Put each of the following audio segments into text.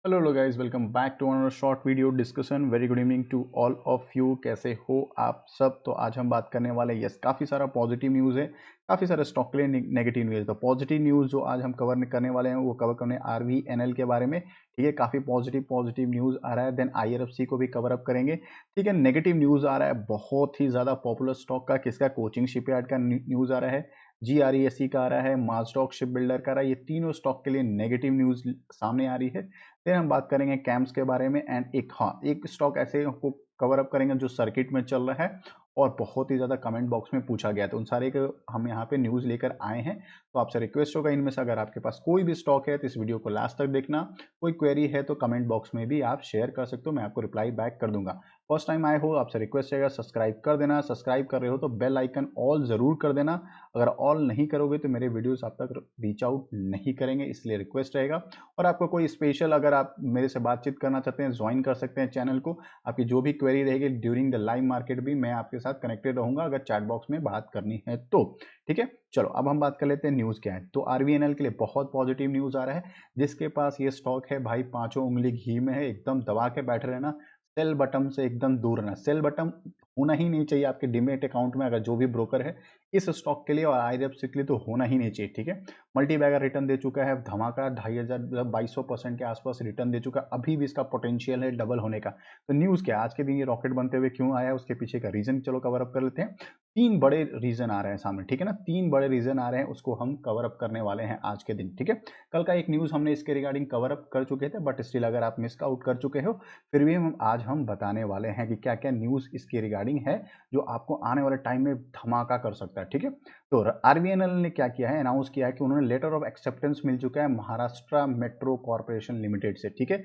Hello hello guys, welcome back to another short video discussion. Very good evening to all of you. कैसे हो आप सब? तो आज हम बात करने वाले हैं, यस, काफ़ी सारा पॉजिटिव न्यूज़ है, काफ़ी सारे स्टॉक के लिए नेगेटिव न्यूज़ है। तो पॉजिटिव न्यूज़ जो आज हम कवर करने वाले हैं वो कवर करने RVNL के बारे में। ठीक है, काफ़ी पॉजिटिव न्यूज़ आ रहा है। देन IRFC को भी कवर अप करेंगे। ठीक है, नेगेटिव न्यूज़ आ रहा है बहुत ही ज़्यादा पॉपुलर स्टॉक का। किसका? कोचिंग शिपयार्ड का न्यूज़ आ रहा है, GRESE का आ रहा है, माजडॉक शिप बिल्डर का आ रहा है। ये तीनों स्टॉक के लिए नेगेटिव न्यूज़ सामने आ रही है। फिर हम बात करेंगे कैम्प्स के बारे में एंड एक स्टॉक ऐसे को कवर अप करेंगे जो सर्किट में चल रहा है और बहुत ही ज़्यादा कमेंट बॉक्स में पूछा गया। तो उन सारे के हम यहाँ पे न्यूज़ लेकर आए हैं। तो आपसे रिक्वेस्ट होगा इनमें से अगर आपके पास कोई भी स्टॉक है तो इस वीडियो को लास्ट तक देखना। कोई क्वेरी है तो कमेंट बॉक्स में भी आप शेयर कर सकते हो, मैं आपको रिप्लाई बैक कर दूंगा। फर्स्ट टाइम आए हो, आपसे रिक्वेस्ट रहेगा सब्सक्राइब कर देना। सब्सक्राइब कर रहे हो तो बेल आइकन ऑल ज़रूर कर देना। अगर ऑल नहीं करोगे तो मेरे वीडियोस आप तक रीच आउट नहीं करेंगे, इसलिए रिक्वेस्ट रहेगा। और आपको कोई स्पेशल अगर आप मेरे से बातचीत करना चाहते हैं, ज्वाइन कर सकते हैं चैनल को। आपकी जो भी क्वेरी रहेगी ड्यूरिंग द लाइव मार्केट भी मैं आपके साथ कनेक्टेड रहूंगा अगर चैट बॉक्स में बात करनी है तो। ठीक है, चलो अब हम बात कर लेते हैं न्यूज़ क्या है। तो RVNL के लिए बहुत पॉजिटिव न्यूज़ आ रहा है। जिसके पास ये स्टॉक है भाई, पांचों उंगली घी में है, एकदम दबा के बैठे रहना। सेल बटन से एकदम दूर रहना। सेल बटन होना ही नहीं चाहिए आपके डीमेट अकाउंट में, अगर जो भी ब्रोकर है इस स्टॉक के लिए और IRFC के लिए तो होना ही नहीं चाहिए। ठीक है, मल्टी बैगर रिटर्न दे चुका है, धमाका 2500 मतलब 2200% के आसपास रिटर्न दे चुका है। अभी भी इसका पोटेंशियल है डबल होने का। तो न्यूज़ क्या है आज के दिन, ये रॉकेट बनते हुए क्यों आया है, उसके पीछे का रीजन चलो कवर अप कर लेते हैं। तीन बड़े रीजन आ रहे हैं सामने, ठीक है ना, तीन बड़े रीजन आ रहे हैं, उसको हम कवर अप करने वाले हैं आज के दिन। ठीक है, कल का एक न्यूज़ हमने इसके रिगार्डिंग कवर अप कर चुके थे, बट स्टिल अगर आप मिस आउट कर चुके हो फिर भी हम बताने वाले हैं कि क्या क्या न्यूज़ इसकी रिगार्डिंग है जो आपको आने वाले टाइम में धमाका कर सकता है। ठीक है, तो RVNL ने क्या किया है, अनाउंस किया है कि उन्होंने लेटर ऑफ एक्सेप्टेंस मिल चुका है महाराष्ट्र मेट्रो कॉर्पोरेशन लिमिटेड से। ठीक है,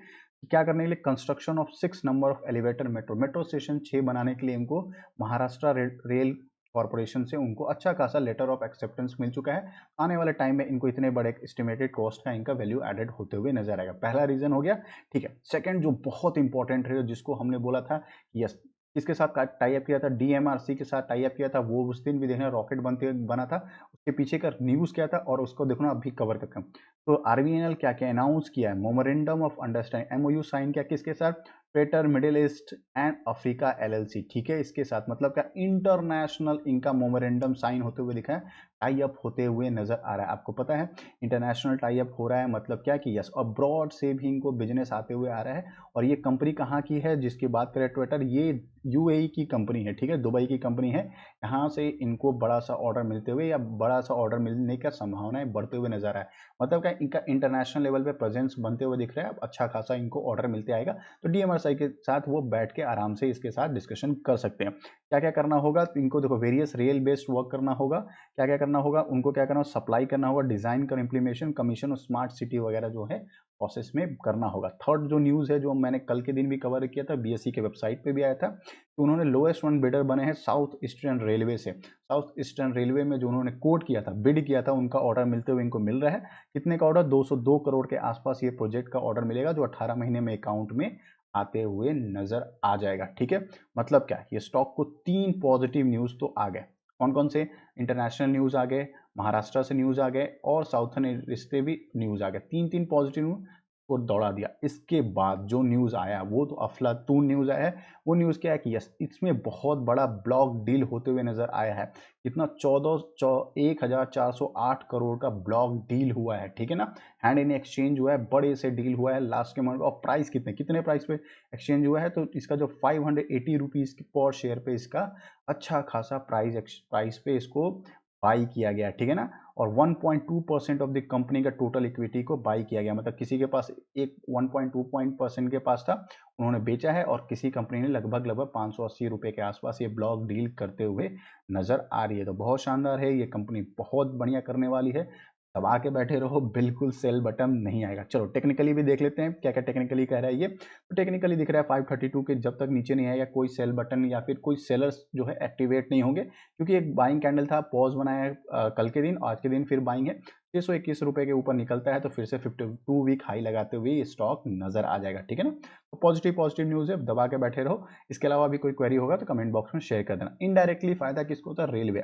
क्या करने के लिए? Construction of 6 number of elevator metro station 6 बनाने के लिए इनको महाराष्ट्र रेल कॉर्पोरेशन से उनको अच्छा खासा लेटर ऑफ एक्सेप्टेंस मिल चुका है। आने वाले टाइम में इनको इतने बड़े एस्टिमेटेड कॉस्ट का इनका वैल्यू एडेड होते हुए नजर आएगा। पहला रीजन हो गया। ठीक है, सेकंड जो बहुत इंपॉर्टेंट है, जिसको हमने बोला था, यस, किसके साथ टाई अप किया था? DMRC के साथ टाई अप किया था। वो उस दिन भी देखना रॉकेट बनते बना था, उसके पीछे का न्यूज़ क्या था और उसको देखना अभी कवर करते हैं। तो RVNL क्या क्या अनाउंस किया है? Memorandum of understanding, MOU sign किया किसके साथ? पेटर Middle East and Africa LLC। ठीक है, इसके साथ मतलब क्या, इंटरनेशनल इनका मोमोरेंडम साइन होते हुए दिखा है, टाई अप होते हुए नजर आ रहा है। आपको पता है इंटरनेशनल टाई अप हो रहा है मतलब क्या कि यस, अब्रॉड से भी इनको बिजनेस आते हुए आ रहा है। और ये कंपनी कहाँ की है जिसकी बात करें ट्विटर, ये UAE की कंपनी है। ठीक है, दुबई की कंपनी है। यहाँ से इनको बड़ा सा ऑर्डर मिलते हुए या बड़ा सा ऑर्डर मिलने का संभावनाएं बढ़ते हुए नजर आए। मतलब क्या, इनका इंटरनेशनल लेवल पे प्रेजेंस बनते हुए दिख रहा है। अब अच्छा खासा इनको ऑर्डर मिलते आएगा तो DMRC के साथ वो बैठ के आराम से इसके साथ डिस्कशन कर सकते हैं। क्या क्या करना होगा इनको? देखो, वेरियस रेल बेस्ड वर्क करना होगा। क्या क्या करना होगा उनको? क्या करना होगा? सप्लाई करना होगा, डिजाइन कर, इम्प्लीमेशन, कमीशन और स्मार्ट सिटी वगैरह जो है प्रोसेस में करना होगा। थर्ड जो न्यूज़ है जो मैंने कल के दिन भी कवर किया था, BSE के वेबसाइट पे भी आया था, कि उन्होंने लोएस्ट वन बिडर बने हैं साउथ ईस्टर्न रेलवे से। साउथ ईस्टर्न रेलवे में जो उन्होंने कोट किया था, बिड किया था, उनका ऑर्डर मिलते हुए इनको मिल रहा है। कितने का ऑर्डर? 202 करोड़ के आसपास ये प्रोजेक्ट का ऑर्डर मिलेगा जो 18 महीने में अकाउंट में आते हुए नजर आ जाएगा। ठीक है, मतलब क्या, ये स्टॉक को तीन पॉजिटिव न्यूज तो आ गए। कौन कौन से? इंटरनेशनल न्यूज आ गए, महाराष्ट्र से न्यूज आ गए और साउथर्न रिश्ते भी न्यूज आ गए। तीन तीन पॉजिटिव न्यूज को दौड़ा दिया। इसके बाद जो न्यूज आया वो तो अफलातून न्यूज आया है। वो न्यूज क्या है कि यस, इसमें बहुत बड़ा ब्लॉक डील होते हुए नजर आया है। कितना? 1408 करोड़ का ब्लॉक डील हुआ है। ठीक है ना, हैंड इन एक्सचेंज हुआ है, बड़े से डील हुआ है लास्ट के मंथ। और प्राइस कितने कितने प्राइस पे एक्सचेंज हुआ है? तो इसका जो 580 रुपीज पर शेयर पे इसका अच्छा खासा प्राइस पे इसको बाई किया गया। ठीक है ना, और 1.2% ऑफ द कंपनी का टोटल इक्विटी को बाई किया गया। मतलब किसी के पास एक 1.2% के पास था, उन्होंने बेचा है, और किसी कंपनी ने लगभग 580 रुपए के आसपास ये ब्लॉक डील करते हुए नजर आ रही है। तो बहुत शानदार है, ये कंपनी बहुत बढ़िया करने वाली है। दबा के बैठे रहो, बिल्कुल सेल बटन नहीं आएगा। चलो टेक्निकली भी देख लेते हैं क्या क्या टेक्निकली कह रहा है ये। तो टेक्निकली दिख रहा है 532 के जब तक नीचे नहीं आएगा कोई सेल बटन या फिर कोई सेलर्स जो है एक्टिवेट नहीं होंगे, क्योंकि एक बाइंग कैंडल था, पॉज बनाया कल के दिन, आज के दिन फिर बाइंग है। 621 रुपए के ऊपर निकलता है तो फिर से 52 वीक हाई लगाते हुए ये स्टॉक नजर आ जाएगा। ठीक है ना, तो पॉजिटिव न्यूज है, दबा के बैठे रहो। इसके अलावा भी कोई क्वेरी होगा तो कमेंट बॉक्स में शेयर कर देना। इनडायरेक्टली फायदा किसको होता है? रेलवे,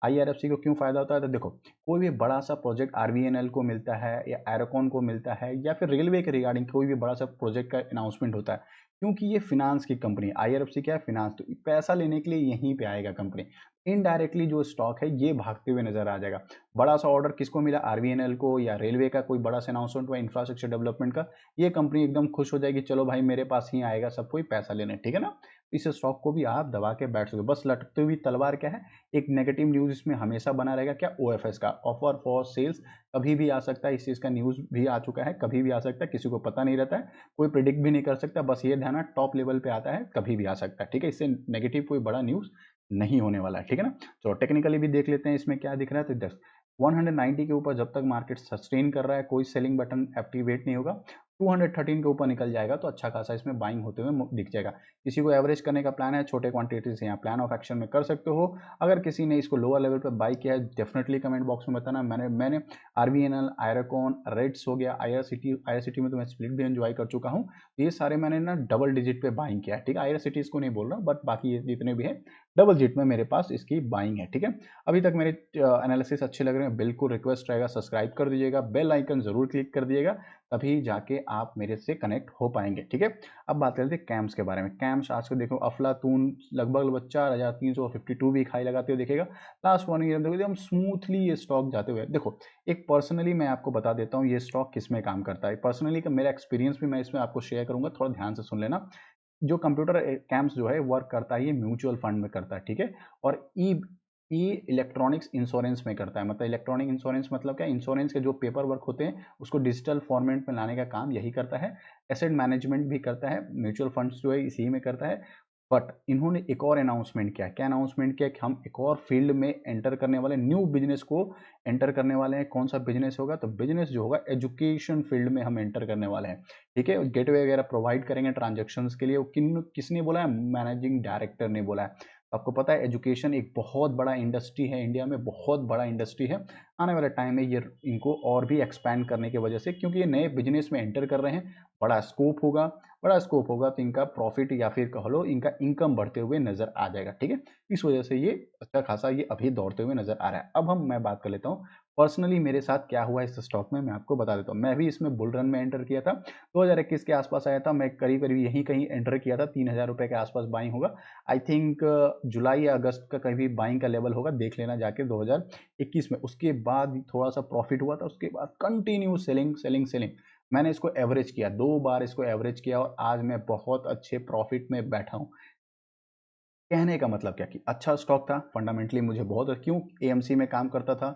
IRFC को क्यों फायदा होता है? तो देखो, कोई भी बड़ा सा प्रोजेक्ट RVNL को मिलता है या एरोकॉन को मिलता है या फिर रेलवे के रिगार्डिंग कोई भी बड़ा सा प्रोजेक्ट का अनाउंसमेंट होता है, क्योंकि ये फिनांस की कंपनी है। IRFC क्या है? फिनांस। तो पैसा लेने के लिए यहीं पे आएगा कंपनी। इनडायरेक्टली जो स्टॉक है ये भागते हुए नजर आ जाएगा। बड़ा सा ऑर्डर किसको मिला? RVNL को, या रेलवे का कोई बड़ा सा अनाउंसमेंट हुआ इंफ्रास्ट्रक्चर डेवलपमेंट का, ये कंपनी एकदम खुश हो जाएगी, चलो भाई मेरे पास ही आएगा सब कोई पैसा लेने, ठीक है ना। इस स्टॉक को भी आप दबा के बैठ सकते हो। बस लटकती हुई तलवार क्या है? एक नेगेटिव न्यूज इसमें हमेशा बना रहेगा, क्या? OFS का, ऑफर फॉर सेल्स, कभी भी आ सकता है। इस चीज का न्यूज भी आ चुका है, कभी भी आ सकता है, किसी को पता नहीं रहता है, कोई प्रिडिक्ट भी नहीं कर सकता। बस ये ध्यान, टॉप लेवल पे आता है, कभी भी आ सकता है, ठीक है। इससे नेगेटिव कोई बड़ा न्यूज नहीं होने वाला है, ठीक है ना। चलो टेक्निकली भी देख लेते हैं इसमें क्या दिख रहा है। तो 190 के ऊपर जब तक मार्केट सस्टेन कर रहा है, कोई सेलिंग बटन एक्टिवेट नहीं होगा। 213 के ऊपर निकल जाएगा तो अच्छा खासा इसमें बाइंग होते हुए दिख जाएगा। किसी को एवरेज करने का प्लान है, छोटे क्वांटिटी से यहाँ प्लान ऑफ एक्शन में कर सकते हो। अगर किसी ने इसको लोअर लेवल पर बाई किया है, डेफिनेटली कमेंट बॉक्स में बताना। मैंने RVNL, आयरकॉन, रेड्स हो गया, IRCT में तो मैं स्प्लिट भी एंजॉय कर चुका हूँ। ये सारे मैंने ना डबल डिजिट पे बाइंग किया है, ठीक है। IRCT इसको नहीं बोल रहा, बट बाकी ये जितने भी है डबल डिजिट में मेरे पास इसकी बाइंग है, ठीक है। अभी तक मेरे एनालिसिस अच्छे लग रहे हैं, बिल्कुल रिक्वेस्ट रहेगा सब्सक्राइब कर दीजिएगा, बेल आइकन जरूर क्लिक कर दीजिएगा, तभी जाके आप मेरे से कनेक्ट हो पाएंगे, ठीक है। अब बात करते हैं कैम्स के बारे में। कैम्स आज को देखो अफलातून लगभग 4352 वीक हाई लगाते हुए देखेगा। लास्ट 1 ईयर देखो एकदम स्मूथली ये स्टॉक जाते हुए। देखो एक पर्सनली मैं आपको बता देता हूँ ये स्टॉक किस में काम करता है। पर्सनली का मेरा एक्सपीरियंस भी मैं इसमें आपको शेयर करूंगा, थोड़ा ध्यान से सुन लेना। जो कंप्यूटर कैम्प्स जो है वर्क करता है, ये म्यूचुअल फंड में करता है, ठीक है। और ई ई इलेक्ट्रॉनिक्स इंश्योरेंस में करता है। मतलब इलेक्ट्रॉनिक इंश्योरेंस मतलब क्या? इंश्योरेंस के जो पेपर वर्क होते हैं उसको डिजिटल फॉर्मेट में लाने का काम यही करता है। एसेट मैनेजमेंट भी करता है, म्यूचुअल फंड्स जो है इसी में करता है। बट इन्होंने एक और अनाउंसमेंट किया। क्या अनाउंसमेंट किया? कि हम एक और फील्ड में एंटर करने वाले, न्यू बिजनेस को एंटर करने वाले हैं। कौन सा बिजनेस होगा? तो बिजनेस जो होगा एजुकेशन फील्ड में हम एंटर करने वाले हैं, ठीक है। गेटवे वगैरह प्रोवाइड करेंगे ट्रांजेक्शन्स के लिए। किसने बोला है? मैनेजिंग डायरेक्टर ने बोला है। आपको पता है एजुकेशन एक बहुत बड़ा इंडस्ट्री है, इंडिया में बहुत बड़ा इंडस्ट्री है। आने वाले टाइम में ये इनको और भी एक्सपैंड करने की वजह से, क्योंकि ये नए बिजनेस में एंटर कर रहे हैं, बड़ा स्कोप होगा। बड़ा स्कोप होगा तो इनका प्रॉफिट या फिर कह लो इनका इनकम बढ़ते हुए नजर आ जाएगा, ठीक है। इस वजह से ये अच्छा खासा ये अभी दौड़ते हुए नजर आ रहा है। अब मैं बात कर लेता हूँ पर्सनली मेरे साथ क्या हुआ इस स्टॉक में, मैं आपको बता देता हूँ। मैं भी इसमें बुल रन में एंटर किया था, 2021 के आसपास आया था। मैं करीब करीब यहीं कहीं एंटर किया था, 3000 रुपए के आसपास बाइंग होगा। आई थिंक जुलाई या अगस्त का कहीं बाइंग का लेवल होगा, देख लेना जाके 2021 में। उसके बाद थोड़ा सा प्रॉफिट हुआ था, उसके बाद कंटिन्यू सेलिंग सेलिंग सेलिंग। मैंने इसको एवरेज किया, 2 बार इसको एवरेज किया और आज मैं बहुत अच्छे प्रॉफिट में बैठा हूँ। कहने का मतलब क्या कि अच्छा स्टॉक था, फंडामेंटली मुझे बहुत, क्यों? AMC में काम करता था,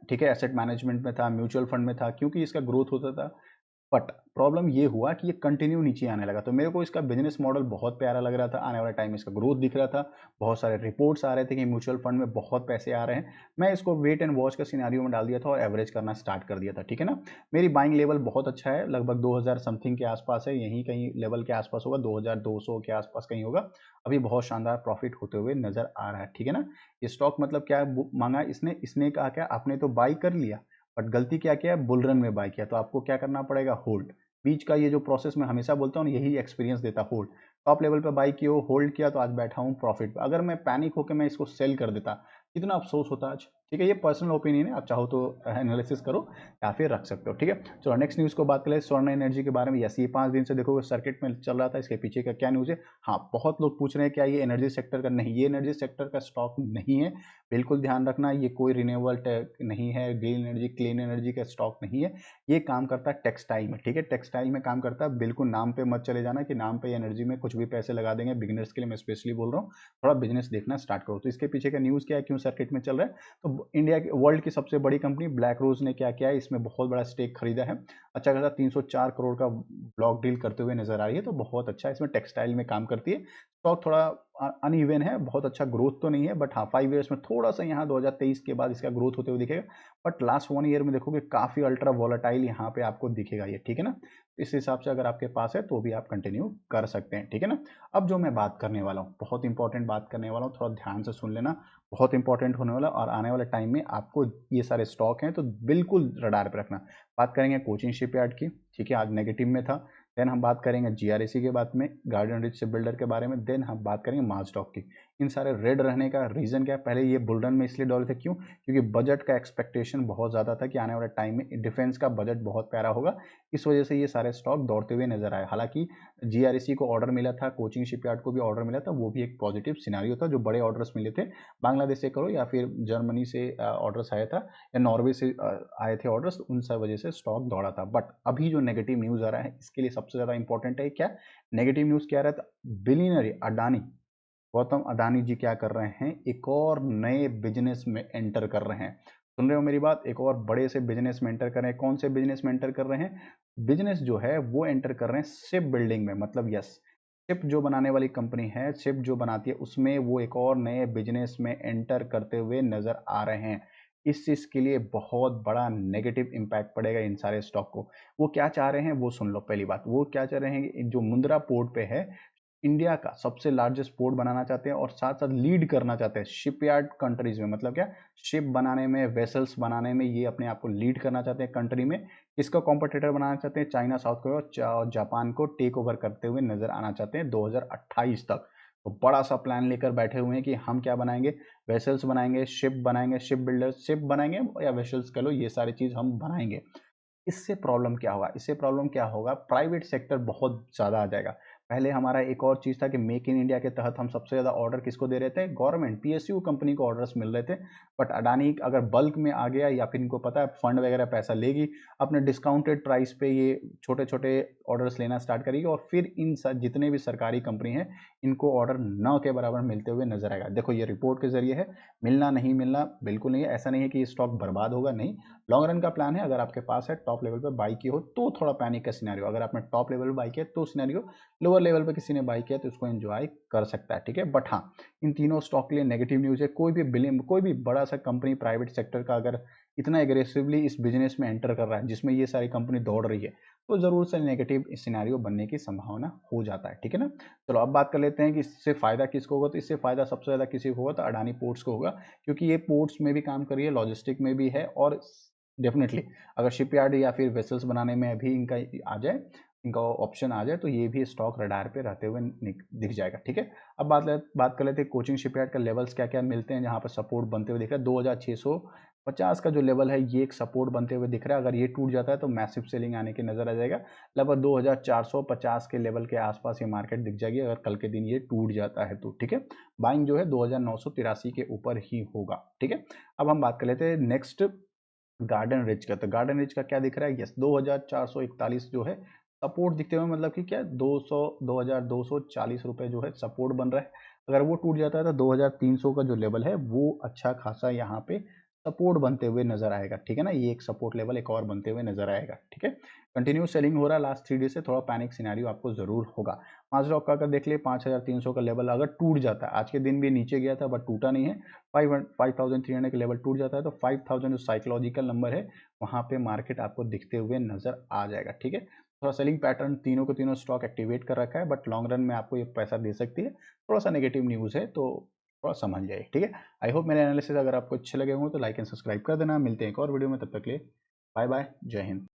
ठीक है, एसेट मैनेजमेंट में था, म्यूचुअल फंड में था, क्योंकि इसका ग्रोथ होता था। बट प्रॉब्लम ये हुआ कि ये कंटिन्यू नीचे आने लगा। तो मेरे को इसका बिजनेस मॉडल बहुत प्यारा लग रहा था, आने वाले टाइम में इसका ग्रोथ दिख रहा था। बहुत सारे रिपोर्ट्स आ रहे थे कि म्यूचुअल फंड में बहुत पैसे आ रहे हैं। मैं इसको वेट एंड वॉच का सिनेरियो में डाल दिया था और एवरेज करना स्टार्ट कर दिया था, ठीक है ना। मेरी बाइंग लेवल बहुत अच्छा है, लगभग 2000 समथिंग के आसपास है, यहीं कहीं लेवल के आसपास होगा, 2200 के आसपास कहीं होगा। अभी बहुत शानदार प्रॉफिट होते हुए नजर आ रहा है, ठीक है ना। ये स्टॉक मतलब क्या मांगा इसने कहा क्या? आपने तो बाई कर लिया, बट गलती क्या किया? बुल रन में बाई किया। तो आपको क्या करना पड़ेगा? होल्ड। बीच का ये जो प्रोसेस मैं हमेशा बोलता हूँ, यही एक्सपीरियंस देता। होल्ड, टॉप लेवल पे बाई किया, होल्ड किया, तो आज बैठा हूँ प्रॉफिट पे। अगर मैं पैनिक होकर मैं इसको सेल कर देता, कितना अफसोस होता आज, ठीक है। ये पर्सनल ओपिनियन है, आप चाहो तो एनालिसिस करो या फिर रख सकते हो, ठीक है। चलो नेक्स्ट न्यूज़ को बात करें, स्वर्ण एनर्जी के बारे में। यस, ये 5 दिन से देखो सर्किट में चल रहा था, इसके पीछे का क्या न्यूज़ है? हाँ, बहुत लोग पूछ रहे हैं क्या ये एनर्जी सेक्टर का? नहीं, ये एनर्जी सेक्टर का स्टॉक नहीं है, बिल्कुल ध्यान रखना। ये कोई रिन्यूएबल नहीं है, ग्रीन एनर्जी, क्लीन एनर्जी का स्टॉक नहीं है। ये काम करता है टेक्सटाइल में, ठीक है, टेक्सटाइल में काम करता है। बिल्कुल नाम पे मत चले जाना कि नाम पे एनर्जी में कुछ भी पैसे लगा देंगे। बिगिनर्स के लिए मैं स्पेशली बोल रहा हूँ, थोड़ा बिजनेस देखना स्टार्ट करो। तो इसके पीछे का न्यूज़ क्या है, क्यों सर्किट में चल रहा है? तो इंडिया की, वर्ल्ड की सबसे बड़ी कंपनी ब्लैक रोज ने क्या किया है, इसमें बहुत बड़ा स्टेक खरीदा है। अच्छा खासा 304 करोड़ का ब्लॉक डील करते हुए नजर आ रही है, तो बहुत अच्छा। इसमें टेक्सटाइल में काम करती है। स्टॉक थोड़ा अनइवन है, बहुत अच्छा ग्रोथ तो नहीं है, बट हाँ 5 ईयर्स में थोड़ा सा यहाँ 2023 के बाद इसका ग्रोथ होते हुए दिखेगा। बट लास्ट 1 ईयर में देखोगे काफी अल्ट्रा वॉलेटाइल यहाँ पे आपको दिखेगा ये, ठीक है ना। इस हिसाब से अगर आपके पास है तो भी आप कंटिन्यू कर सकते हैं, ठीक है ना। अब जो मैं बात करने वाला हूँ, बहुत इंपॉर्टेंट बात करने वाला हूँ, थोड़ा ध्यान से सुन लेना, बहुत इंपॉर्टेंट होने वाला। और आने वाले टाइम में आपको ये सारे स्टॉक हैं तो बिल्कुल रडार पे रखना। बात करेंगे कोचिन शिपयार्ड की, ठीक है, आज नेगेटिव में था। देन हम बात करेंगे GRAC के बारे में, गार्डन रिच शिप बिल्डर के बारे में। देन हम बात करेंगे माजडॉक की। इन सारे रेड रहने का रीज़न क्या है? पहले ये बुल रन में इसलिए डॉले थे, क्यों? क्योंकि बजट का एक्सपेक्टेशन बहुत ज़्यादा था कि आने वाले टाइम में डिफेंस का बजट बहुत प्यारा होगा, इस वजह से ये सारे स्टॉक दौड़ते हुए नजर आए। हालांकि जीआरएसी को ऑर्डर मिला था, कोचिंग शिपयार्ड को भी ऑर्डर मिला था, वो भी एक पॉजिटिव सिनारियो था। जो बड़े ऑर्डर्स मिले थे बांग्लादेश से करो या फिर जर्मनी से ऑर्डर्स आया था या नॉर्वे से आए थे ऑर्डर्स, उन सब वजह से स्टॉक दौड़ा था। बट अभी जो नेगेटिव न्यूज़ आ रहा है इसके लिए सबसे ज़्यादा इंपॉर्टेंट है क्या? नेगेटिव न्यूज़ क्या आ रहा था? बिलियनरी अडानी, गौतम अडानी जी क्या कर रहे हैं? एक और नए बिजनेस में एंटर कर रहे हैं। सुन रहे हो मेरी बात? एक और बड़े से बिजनेस में एंटर कर रहे हैं। कौन से बिजनेस में एंटर कर रहे हैं? बिजनेस जो है वो एंटर कर रहे हैं शिप बिल्डिंग में। मतलब यस, शिप जो बनाने वाली कंपनी है, शिप जो बनाती है, उसमें वो एक और नए बिजनेस में एंटर करते हुए नजर आ रहे हैं। इस चीज के लिए बहुत बड़ा नेगेटिव इम्पैक्ट पड़ेगा इन सारे स्टॉक को। वो क्या चाह रहे हैं वो सुन लो। पहली बात, वो क्या चाह रहे हैं? जो मुंद्रा पोर्ट पे है, इंडिया का सबसे लार्जेस्ट पोर्ट बनाना चाहते हैं और साथ साथ लीड करना चाहते हैं शिपयार्ड कंट्रीज में। मतलब क्या? शिप बनाने में, वेसल्स बनाने में ये अपने आप को लीड करना चाहते हैं कंट्री में। इसका कॉम्पिटिटर बनाना चाहते हैं चाइना, साउथ कोरिया और जापान को टेक ओवर करते हुए नजर आना चाहते हैं 2028 तक। तो बड़ा सा प्लान लेकर बैठे हुए हैं कि हम क्या बनाएंगे? वेसल्स बनाएंगे, शिप बनाएंगे, शिप बिल्डर्स, शिप बनाएंगे या वेसल्स कह लो, ये सारी चीज हम बनाएंगे। इससे प्रॉब्लम क्या होगा? इससे प्रॉब्लम क्या होगा? प्राइवेट सेक्टर बहुत ज़्यादा आ जाएगा। पहले हमारा एक और चीज़ था कि मेक इन इंडिया के तहत हम सबसे ज़्यादा ऑर्डर किसको दे रहे थे? गवर्नमेंट, पीएसयू कंपनी को ऑर्डर्स मिल रहे थे। बट अडानी अगर बल्क में आ गया या फिर इनको पता है फंड वगैरह पैसा लेगी, अपने डिस्काउंटेड प्राइस पे ये छोटे छोटे ऑर्डर्स लेना स्टार्ट करेगी और फिर जितने भी सरकारी कंपनी हैं इनको ऑर्डर न के बराबर मिलते हुए नजर आएगा। देखो ये रिपोर्ट के जरिए है, मिलना नहीं मिलना बिल्कुल नहीं है। ऐसा नहीं है कि ये स्टॉक बर्बाद होगा, नहीं। लॉन्ग रन का प्लान है। अगर आपके पास है टॉप लेवल पे बाई की हो तो थोड़ा पैनिक का सिनेरियो, अगर आपने टॉप लेवल पे बाई किया तो सिनेरियो, लोअर लेवल पे किसी ने बाई किया तो उसको एंजॉय कर सकता है, ठीक है। बट हाँ, इन तीनों स्टॉक के लिए नेगेटिव न्यूज़ है। कोई भी बड़ा सा कंपनी प्राइवेट सेक्टर का अगर इतना एग्रेसिवली इस बिजनेस में एंटर कर रहा है जिसमें ये सारी कंपनी दौड़ रही है, तो जरूर से नेगेटिव सिनेरियो बनने की संभावना हो जाता है, ठीक है ना। चलो अब बात कर लेते हैं कि इससे फायदा किसको होगा। तो इससे फायदा सबसे ज्यादा किसी को होगा? तो अडानी पोर्ट्स को होगा, क्योंकि ये पोर्ट्स में भी काम कर रही है, लॉजिस्टिक में भी है, और डेफिनेटली अगर शिपयार्ड या फिर वेसल्स बनाने में भी इनका आ जाए, इनका ऑप्शन आ जाए, तो ये भी स्टॉक रडार पे रहते हुए दिख जाएगा, ठीक है। अब बात कर लेते हैं कोचिंग शिपयार्ड का लेवल्स क्या क्या मिलते हैं जहाँ पर सपोर्ट बनते हुए दिख रहा है। 2650 का जो लेवल है ये एक सपोर्ट बनते हुए दिख रहा है। अगर ये टूट जाता है तो मैसिव सेलिंग आने की नजर आ जाएगा। लगभग 2450 के लेवल के आसपास ये मार्केट दिख जाएगी अगर कल के दिन ये टूट जाता है तो, ठीक है। बाइंग जो है 2983 के ऊपर ही होगा, ठीक है। अब हम बात कर लेते हैं नेक्स्ट गार्डन रिच का। तो गार्डन रिच का क्या दिख रहा है? यस, 2441 जो है सपोर्ट दिखते हुए, मतलब कि क्या 2240 रुपए जो है सपोर्ट बन रहा है। अगर वो टूट जाता है तो 2300 का जो लेवल है वो अच्छा खासा यहाँ पे सपोर्ट बनते हुए नजर आएगा, ठीक है ना। ये एक सपोर्ट लेवल एक और बनते हुए नजर आएगा, ठीक है। कंटिन्यू सेलिंग हो रहा है लास्ट 3 डे से, थोड़ा पैनिक सिनेरियो आपको जरूर होगा। माजरॉक का अगर देख लिए 5300 का लेवल अगर टूट जाता है, आज के दिन भी नीचे गया था बट टूटा नहीं है, 5300 का लेवल टूट जाता है तो 5000 जो साइकोलॉजिकल नंबर है वहां पे मार्केट आपको दिखते हुए नजर आ जाएगा, ठीक है। थोड़ा सेलिंग पैटर्न तीनों के तीनों स्टॉक एक्टिवेट कर रखा है, बट लॉन्ग रन में आपको ये पैसा दे सकती है। थोड़ा सा नेगेटिव न्यूज है तो थोड़ा समझ जाइए, ठीक है। आई होप मेरे एनालिसिस अगर आपको अच्छे लगे हों तो लाइक एंड सब्सक्राइब कर देना। मिलते हैं एक और वीडियो में, तब तक के लिए बाय बाय, जय हिंद।